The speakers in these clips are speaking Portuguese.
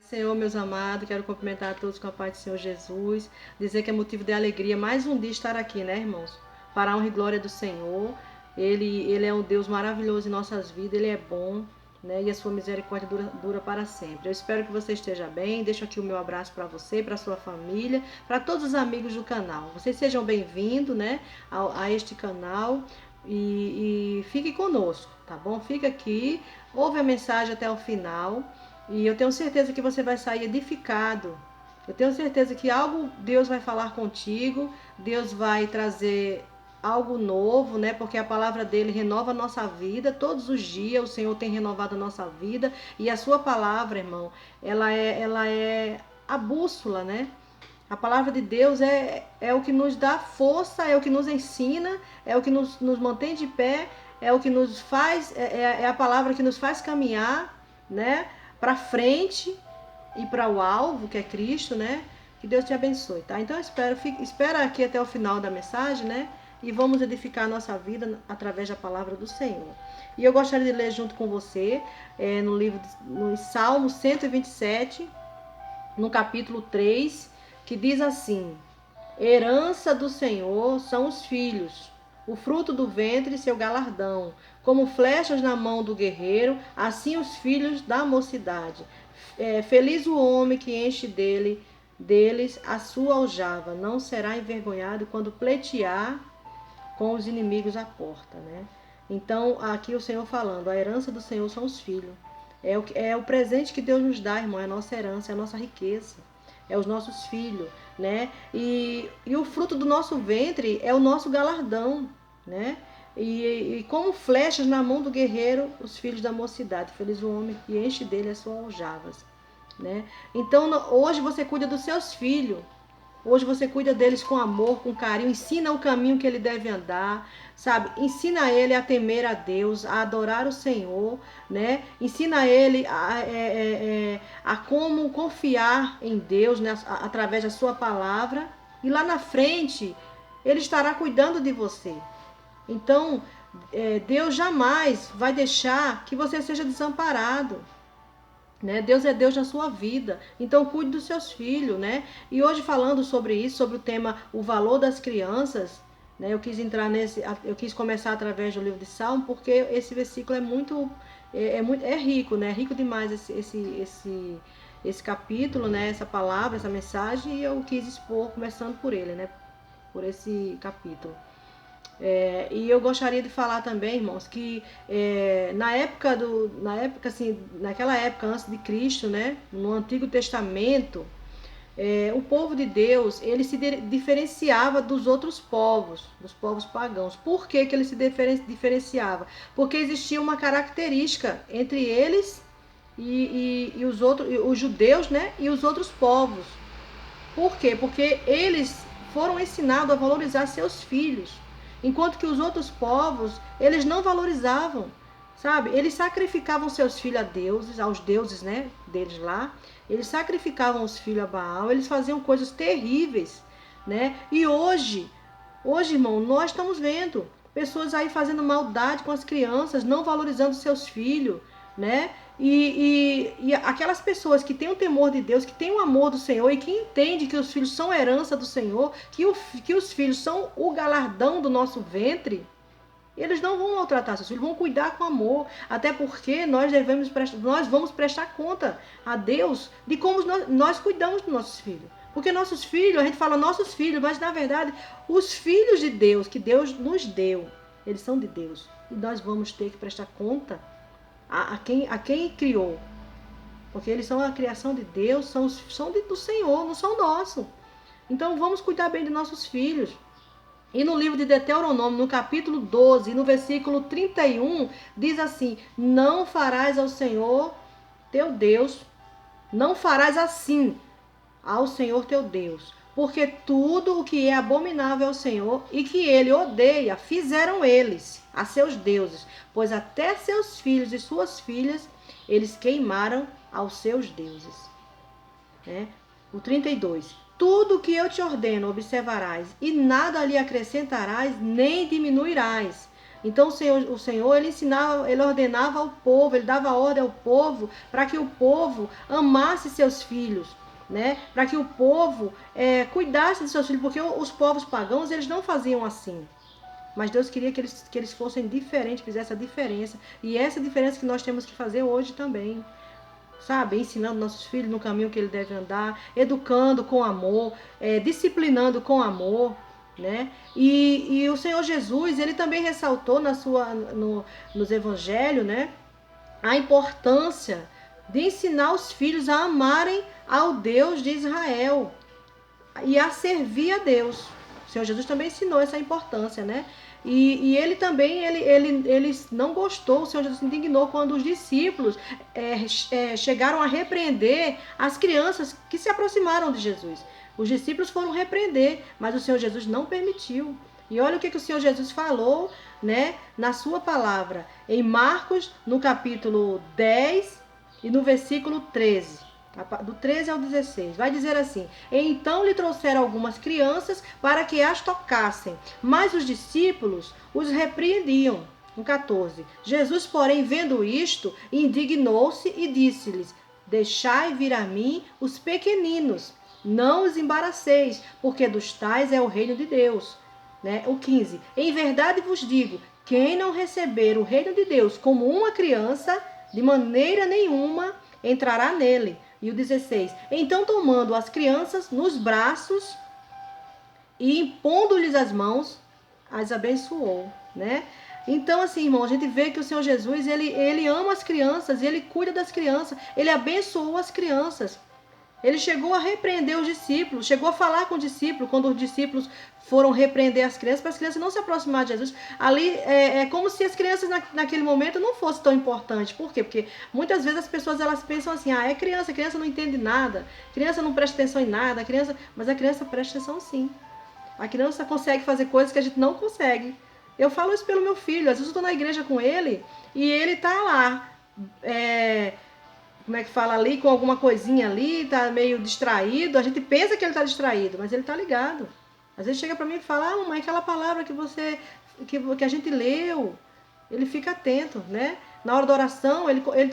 Senhor, meus amados, quero cumprimentar a todos com a paz do Senhor Jesus, dizer que é motivo de alegria mais um dia estar aqui, né, irmãos? Para a honra e glória do Senhor. Ele é um Deus maravilhoso em nossas vidas, Ele é bom, né? E a sua misericórdia dura para sempre. Eu espero que você esteja bem. Deixo aqui o meu abraço para você, para a sua família, para todos os amigos do canal. Vocês sejam bem-vindos, né, a este canal e fique conosco, tá bom? Fica aqui, ouve a mensagem até o final. E eu tenho certeza que você vai sair edificado. Eu tenho certeza que algo Deus vai falar contigo, Deus vai trazer algo novo, né? Porque a palavra dele renova a nossa vida todos os dias. O Senhor tem renovado a nossa vida e a sua palavra, irmão, ela é a bússola, né? A palavra de Deus é o que nos dá força, é o que nos ensina, é o que nos mantém de pé, é o que nos faz, é a palavra que nos faz caminhar, né? Para frente e para o alvo, que é Cristo, né? Que Deus te abençoe, tá? Então espera aqui até o final da mensagem, né? E vamos edificar a nossa vida através da palavra do Senhor. E eu gostaria de ler junto com você no Salmo 127, no capítulo 3, que diz assim: Herança do Senhor são os filhos, o fruto do ventre seu galardão. Como flechas na mão do guerreiro, assim os filhos da mocidade. Feliz o homem que enche deles a sua aljava. Não será envergonhado quando pleitear com os inimigos à porta, né? Então, aqui o Senhor falando, a herança do Senhor são os filhos. É o presente que Deus nos dá, irmão, é a nossa herança, é a nossa riqueza, é os nossos filhos, né? E o fruto do nosso ventre é o nosso galardão, né? E como flechas na mão do guerreiro, os filhos da mocidade. Feliz o homem que enche dele as suas aljavas, né? Então, hoje você cuida dos seus filhos. Hoje você cuida deles com amor, com carinho, ensina o caminho que ele deve andar, sabe? Ensina ele a temer a Deus, a adorar o Senhor, né? Ensina ele a como confiar em Deus, né? Através da sua palavra. E lá na frente, ele estará cuidando de você. Então, Deus jamais vai deixar que você seja desamparado. Né? Deus é Deus na sua vida, então cuide dos seus filhos, né? E hoje falando sobre isso, sobre o tema o valor das crianças, né? Eu quis começar através do livro de Salmo, porque esse versículo é rico, né? É rico demais esse capítulo, né? Essa palavra, essa mensagem, e eu quis expor começando por ele, né? Por esse capítulo. E eu gostaria de falar também, irmãos, que naquela época antes de Cristo, né, no Antigo Testamento, o povo de Deus, ele se diferenciava dos outros povos, dos povos pagãos. Por que ele se diferenciava? Porque existia uma característica entre eles e os judeus, né, e os outros povos. Por quê? Porque eles foram ensinados a valorizar seus filhos, enquanto que os outros povos, eles não valorizavam, sabe? Eles sacrificavam seus filhos a deuses, aos deuses, né, deles lá. Eles sacrificavam os filhos a Baal, eles faziam coisas terríveis, né? E hoje, irmão, nós estamos vendo pessoas aí fazendo maldade com as crianças, não valorizando seus filhos, né? E aquelas pessoas que têm o temor de Deus, que têm o amor do Senhor e que entendem que os filhos são herança do Senhor, que os filhos são o galardão do nosso ventre, eles não vão maltratar seus filhos, vão cuidar com amor. Até porque nós vamos prestar conta a Deus de como nós cuidamos dos nossos filhos. Porque nossos filhos, a gente fala nossos filhos, mas na verdade, os filhos de Deus, que Deus nos deu, eles são de Deus. E nós vamos ter que prestar conta a quem criou. Porque eles são a criação de Deus, são do Senhor, não são nossos. Então vamos cuidar bem de nossos filhos. E no livro de Deuteronômio, no capítulo 12, no versículo 31, diz assim: Não farás ao Senhor teu Deus, não farás assim ao Senhor teu Deus, porque tudo o que é abominável ao Senhor e que ele odeia, fizeram eles a seus deuses, pois até seus filhos e suas filhas eles queimaram aos seus deuses. Né? O 32. Tudo o que eu te ordeno observarás, e nada lhe acrescentarás, nem diminuirás. Então o Senhor ele ensinava, ele ordenava ao povo, ele dava ordem ao povo para que o povo amasse seus filhos, né? Para que o povo cuidasse de seus filhos, porque os povos pagãos eles não faziam assim. Mas Deus queria que eles fossem diferentes, fizessem a diferença. E essa diferença que nós temos que fazer hoje também. Sabe? Ensinando nossos filhos no caminho que ele deve andar, educando com amor, disciplinando com amor, né? E o Senhor Jesus, ele também ressaltou nos evangelhos, né? A importância de ensinar os filhos a amarem ao Deus de Israel e a servir a Deus. O Senhor Jesus também ensinou essa importância, né? E ele também, ele não gostou, o Senhor Jesus se indignou quando os discípulos chegaram a repreender as crianças que se aproximaram de Jesus. Os discípulos foram repreender, mas o Senhor Jesus não permitiu. E olha o que o Senhor Jesus falou, né, na sua palavra, em Marcos, no capítulo 10 e no versículo 13. Do 13 ao 16, vai dizer assim: então lhe trouxeram algumas crianças para que as tocassem, mas os discípulos os repreendiam. No 14, Jesus, porém, vendo isto, indignou-se e disse-lhes: deixai vir a mim os pequeninos, não os embaraceis, porque dos tais é o reino de Deus. Né? O 15, em verdade vos digo, quem não receber o reino de Deus como uma criança, de maneira nenhuma entrará nele. E o 16, então tomando as crianças nos braços e impondo-lhes as mãos, as abençoou, né? Então, assim, irmão, a gente vê que o Senhor Jesus, ele ama as crianças, ele cuida das crianças, ele abençoou as crianças. Ele chegou a repreender os discípulos, chegou a falar com os discípulos, quando os discípulos foram repreender as crianças, para as crianças não se aproximar de Jesus. Ali é como se as crianças naquele momento não fossem tão importantes. Por quê? Porque muitas vezes as pessoas elas pensam assim, é criança, a criança não entende nada, criança não presta atenção em nada, mas a criança presta atenção sim. A criança consegue fazer coisas que a gente não consegue. Eu falo isso pelo meu filho, às vezes eu estou na igreja com ele e ele está lá, como é que fala ali, com alguma coisinha ali, tá meio distraído. A gente pensa que ele tá distraído, mas ele tá ligado. Às vezes chega pra mim e fala, mamãe, aquela palavra que a gente leu. Ele fica atento, né? Na hora da oração, ele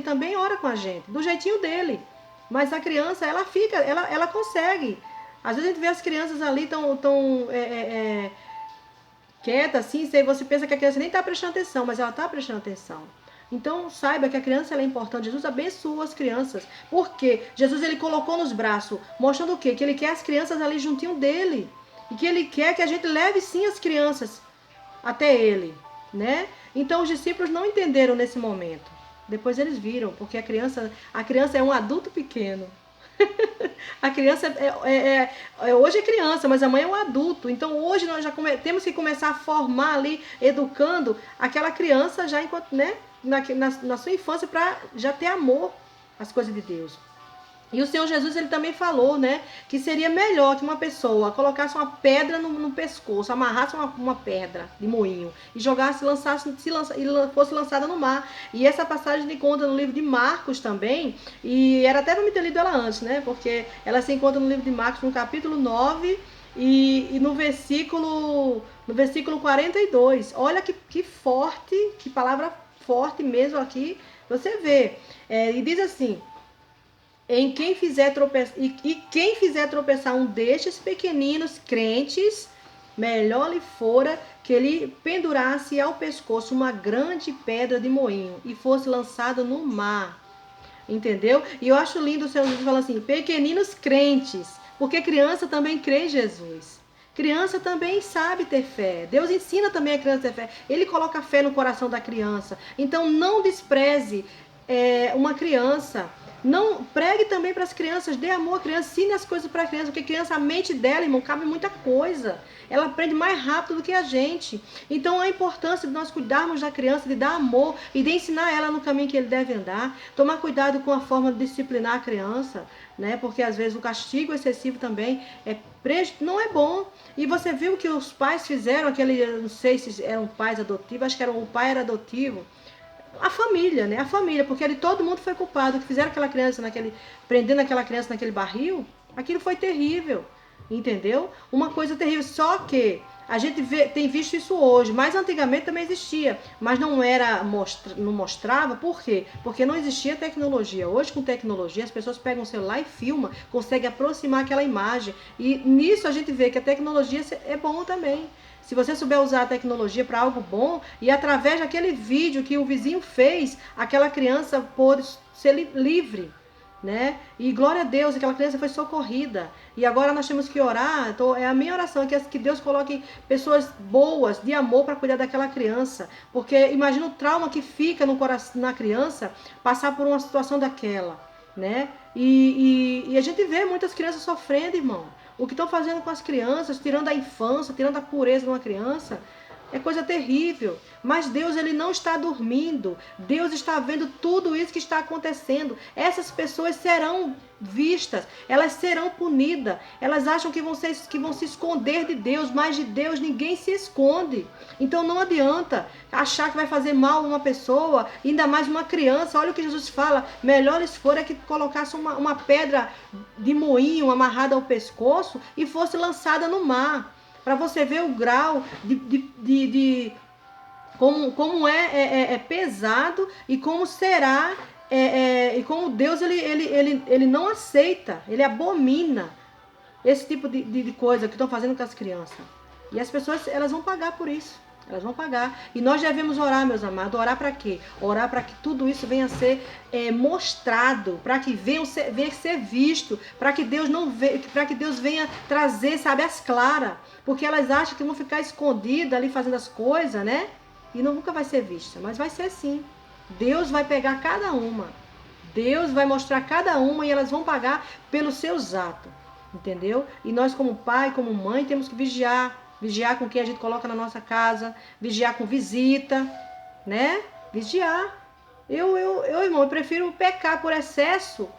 também ora com a gente, do jeitinho dele. Mas a criança, ela consegue. Às vezes a gente vê as crianças ali tão quieta assim, você pensa que a criança nem tá prestando atenção, mas ela tá prestando atenção. Então, saiba que a criança ela é importante. Jesus abençoa as crianças. Por quê? Jesus ele colocou nos braços, mostrando o quê? Que ele quer as crianças ali juntinho dele. E que ele quer que a gente leve sim as crianças até ele, né? Então, os discípulos não entenderam nesse momento. Depois eles viram, porque a criança é um adulto pequeno. A criança hoje é criança, mas amanhã é um adulto. Então hoje nós já temos que começar a formar ali, educando aquela criança já enquanto, né, na sua infância, para já ter amor às coisas de Deus. E o Senhor Jesus ele também falou, né, que seria melhor que uma pessoa colocasse uma pedra no pescoço, amarrasse uma pedra de moinho e jogasse, e fosse lançada no mar. E essa passagem se encontra no livro de Marcos também, e era até para me ter lido ela antes, né, porque ela se encontra no livro de Marcos, no capítulo 9 e no versículo 42. Olha que forte, que palavra forte mesmo aqui, você vê. E diz assim: quem fizer tropeçar um destes pequeninos crentes, melhor lhe fora que ele pendurasse ao pescoço uma grande pedra de moinho e fosse lançado no mar. Entendeu? E eu acho lindo o Senhor Jesus falando assim, pequeninos crentes, porque criança também crê em Jesus. Criança também sabe ter fé. Deus ensina também a criança a ter fé. Ele coloca fé no coração da criança. Então não despreze uma criança. Não pregue também para as crianças, dê amor à criança, ensine as coisas para a criança, porque a criança, a mente dela, irmão, cabe muita coisa. Ela aprende mais rápido do que a gente. Então a importância de nós cuidarmos da criança, de dar amor e de ensinar ela no caminho que ele deve andar. Tomar cuidado com a forma de disciplinar a criança, né? Porque às vezes o castigo excessivo também não é bom. E você viu que os pais fizeram não sei se eram pais adotivos, acho que o pai era adotivo. A família, né? A família, porque ali todo mundo foi culpado. Que fizeram aquela criança prendendo aquela criança naquele barril, aquilo foi terrível, entendeu? Uma coisa terrível. Só que A gente tem visto isso hoje, mas antigamente também existia, mas não mostrava. Por quê? Porque não existia tecnologia. Hoje, com tecnologia, as pessoas pegam o celular e filmam, conseguem aproximar aquela imagem. E nisso a gente vê que a tecnologia é bom também. Se você souber usar a tecnologia para algo bom, e através daquele vídeo que o vizinho fez, aquela criança pôde ser livre, né? E glória a Deus, aquela criança foi socorrida. E agora nós temos que orar. Então, é a minha oração que Deus coloque pessoas boas, de amor, para cuidar daquela criança. Porque imagina o trauma que fica no coração, na criança, passar por uma situação daquela, né? E a gente vê muitas crianças sofrendo, irmão. O que estão fazendo com as crianças, tirando a infância, tirando a pureza de uma criança, é coisa terrível. Mas Deus, ele não está dormindo. Deus está vendo tudo isso que está acontecendo. Essas pessoas serão vistas, elas serão punidas. Elas acham que vão se esconder de Deus, mas de Deus ninguém se esconde. Então não adianta achar que vai fazer mal a uma pessoa, ainda mais uma criança. Olha o que Jesus fala: melhor lhes fora que colocasse uma pedra de moinho amarrada ao pescoço e fosse lançada no mar. Para você ver o grau de como é pesado e como será, e como Deus ele não aceita, ele abomina esse tipo de coisa que estão fazendo com as crianças. E as pessoas, elas vão pagar por isso. Elas vão pagar. E nós devemos orar, meus amados. Orar para quê? Orar para que tudo isso venha a ser mostrado, para que venha a ser visto, para que Deus venha trazer, sabe, as claras. Porque elas acham que vão ficar escondidas ali fazendo as coisas, né? E nunca vai ser vista. Mas vai ser sim. Deus vai pegar cada uma. Deus vai mostrar cada uma e elas vão pagar pelos seus atos. Entendeu? E nós, como pai, como mãe, temos que vigiar. Vigiar com quem a gente coloca na nossa casa, vigiar com visita, né? Vigiar. Irmão, eu prefiro pecar por excesso,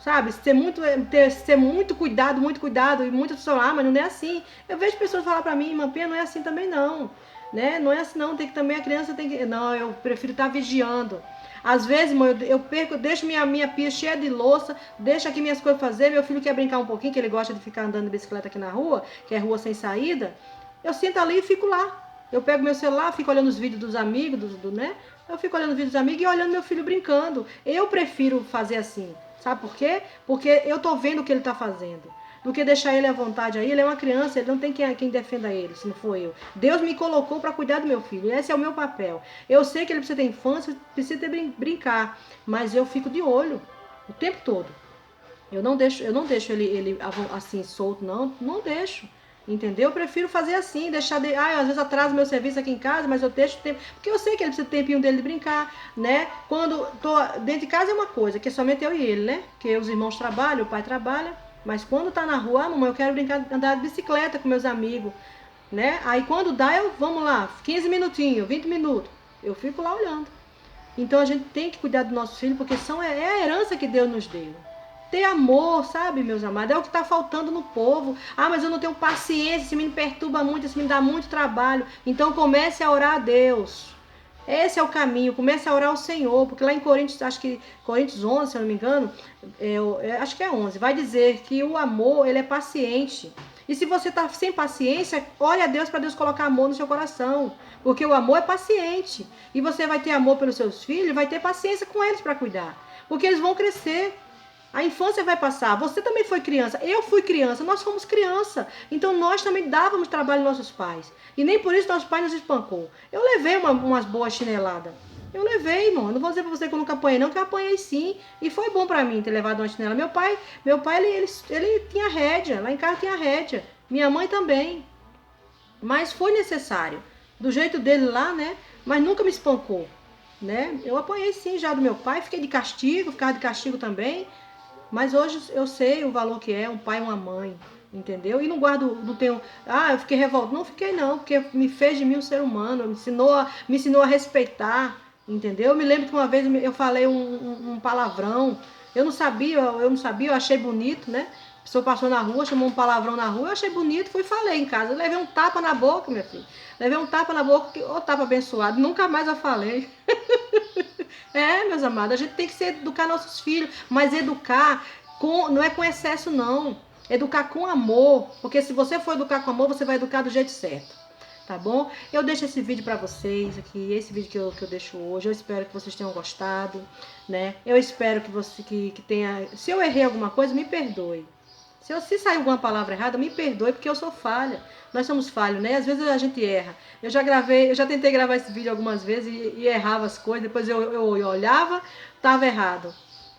sabe? Ter muito cuidado, e muitas pessoas, mas não é assim. Eu vejo pessoas falar pra mim: irmã Pia, não é assim também não, né? Não é assim não, tem que também, a criança tem que... Não, eu prefiro estar vigiando. Às vezes, irmão, eu deixo minha pia cheia de louça, deixo aqui minhas coisas fazer, meu filho quer brincar um pouquinho, que ele gosta de ficar andando de bicicleta aqui na rua, que é rua sem saída. Eu sento ali e fico lá. Eu pego meu celular, fico olhando os vídeos dos amigos, né? Eu fico olhando os vídeos dos amigos e olhando meu filho brincando. Eu prefiro fazer assim. Sabe por quê? Porque eu tô vendo o que ele tá fazendo. Do que deixar ele à vontade aí. Ele é uma criança, ele não tem quem defenda ele, se não for eu. Deus me colocou para cuidar do meu filho. Esse é o meu papel. Eu sei que ele precisa ter infância, precisa ter brincar. Mas eu fico de olho o tempo todo. Eu não deixo ele assim solto, não deixo. Entendeu? Eu prefiro fazer assim, deixar de... às vezes atraso meu serviço aqui em casa, mas eu deixo tempo, porque eu sei que ele precisa ter tempinho dele de brincar, né? Quando tô dentro de casa é uma coisa, que é somente eu e ele, né? Porque os irmãos trabalham, o pai trabalha, mas quando tá na rua, mamãe, eu quero brincar, andar de bicicleta com meus amigos, né? Aí quando dá, vamos lá, 15 minutinhos, 20 minutos, eu fico lá olhando. Então a gente tem que cuidar dos nossos filhos, porque é a herança que Deus nos deu. Ter amor, sabe, meus amados? É o que está faltando no povo. Mas eu não tenho paciência, esse menino perturba muito, esse menino dá muito trabalho. Então comece a orar a Deus. Esse é o caminho, comece a orar ao Senhor. Porque lá em Coríntios, acho que Coríntios 11, se eu não me engano, acho que é 11, vai dizer que o amor, ele é paciente. E se você está sem paciência, ore a Deus para Deus colocar amor no seu coração. Porque o amor é paciente. E você vai ter amor pelos seus filhos, vai ter paciência com eles para cuidar. Porque eles vão crescer. A infância vai passar. Você também foi criança. Eu fui criança. Nós fomos criança. Então nós também dávamos trabalho aos nossos pais. E nem por isso nossos pais nos espancou. Eu levei umas boas chineladas. Eu levei, irmão. Eu não vou dizer pra você que eu nunca apanhei, não, que eu apanhei sim. E foi bom pra mim ter levado uma chinela. Meu pai ele tinha rédea. Lá em casa tinha rédea. Minha mãe também. Mas foi necessário. Do jeito dele lá, né? Mas nunca me espancou, né? Eu apanhei sim já do meu pai. Fiquei de castigo, ficava de castigo também. Mas hoje eu sei o valor que é um pai e uma mãe, entendeu? E não guardo, não tenho... eu fiquei revoltada. Não fiquei não, porque me fez de mim um ser humano, me ensinou a respeitar, entendeu? Eu me lembro que uma vez eu falei um palavrão, eu não sabia, eu achei bonito, né? A pessoa passou na rua, chamou um palavrão na rua, eu achei bonito, fui e falei em casa. Eu levei um tapa na boca, minha filha. Levei um tapa na boca, ô tapa abençoado, nunca mais eu falei. Meus amados, a gente tem que educar nossos filhos, mas educar não é com excesso não, educar com amor, porque se você for educar com amor, você vai educar do jeito certo. tá bom? Eu deixo esse vídeo para vocês aqui, esse vídeo que eu deixo hoje. Eu espero que vocês tenham gostado, né? Eu espero que você que tenha... Se eu errei alguma coisa, me perdoe. Se sair alguma palavra errada, me perdoe, porque eu sou falha. Nós somos falhos, né? Às vezes a gente erra. Eu já tentei gravar esse vídeo algumas vezes e errava as coisas. Depois eu olhava, tava errado.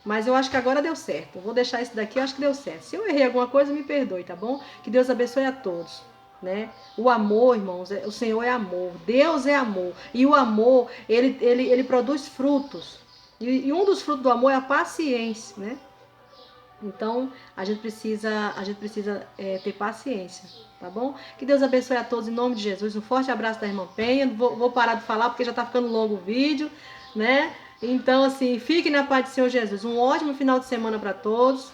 Mas eu acho que agora deu certo. Eu vou deixar esse daqui, eu acho que deu certo. Se eu errei alguma coisa, me perdoe, tá bom? Que Deus abençoe a todos, né? O amor, irmãos, o Senhor é amor. Deus é amor. E o amor, ele produz frutos. E um dos frutos do amor é a paciência, né? Então, a gente precisa ter paciência, tá bom? Que Deus abençoe a todos em nome de Jesus. Um forte abraço da irmã Penha. Vou parar de falar porque já tá ficando longo o vídeo, né? Então, assim, fique na paz do Senhor Jesus. Um ótimo final de semana para todos.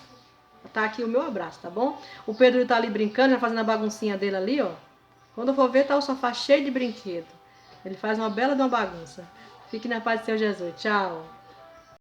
Tá aqui o meu abraço, tá bom? O Pedro tá ali brincando, já fazendo a baguncinha dele ali, ó. Quando eu for ver, tá o sofá cheio de brinquedo. Ele faz uma bela de uma bagunça. Fique na paz do Senhor Jesus. Tchau.